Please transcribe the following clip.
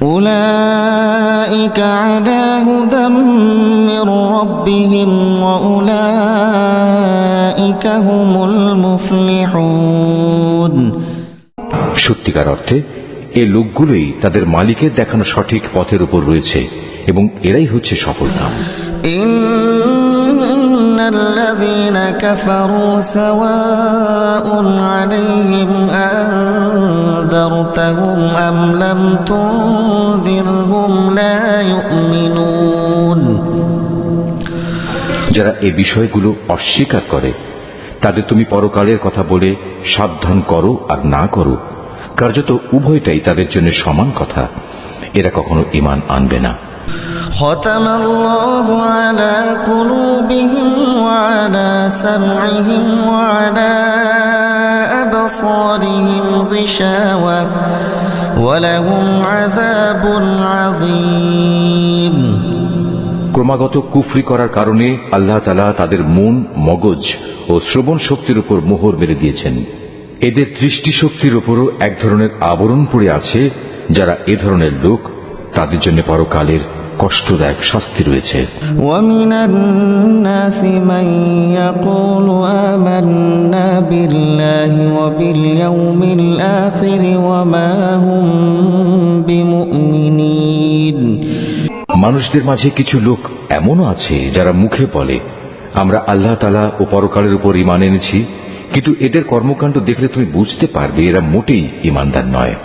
أولئك على هدى من ربهم وأولئك هم المفلحون। সত্যিকার অর্থে এই লোকগুলোই তাদের মালিকের দেখানো সঠিক পথের উপর রয়েছে এবং এরাই হচ্ছে সফলকাম। الذين كفروا سواء عليهم أنذرتهم أم لم تنذرهم لا يؤمنون। যারা এই বিষয়গুলো অস্বীকার করে তাদের তুমি পরকালের কথা বলে সাবধান করো আর না করো, কার্যত উভয়টাই তাদের জন্য সমান কথা, এরা কখনো ঈমান আনবে না। ختم الله على قلوبهم وعلى سمعهم وعلى أبصارهم غشاوة ولهم عذاب عظيم। ক্রমাগত কুফরি করার কারণে আল্লাহ তাআলা তাদের মন, মগজ ও শ্রবণ শক্তির উপর মোহর মেরে দিয়েছেন। এদের দৃষ্টিশক্তির উপরও এক ধরনের আবরণ পড়ে আছে। যারা এ ধরনের লোক তাদের জন্য পরকালের কষ্টদায়ক শাস্তি রয়েছে। وَمِنَ النَّاسِ مَن يَقُولُ آمَنَّا بِاللَّهِ وَبِالْيَوْمِ الْآخِرِ وَمَا هُم بِمُؤْمِنِينَ। মানুষদের মাঝে কিছু লোক এমনও আছে যারা মুখে বলে আমরা আল্লাহ তাআলা ও পরকালের উপর ঈমান এনেছি, কিন্তু এদের কর্মকাণ্ড দেখলে তুমি বুঝতে পারবে এরা মোটেই ঈমানদার নয়।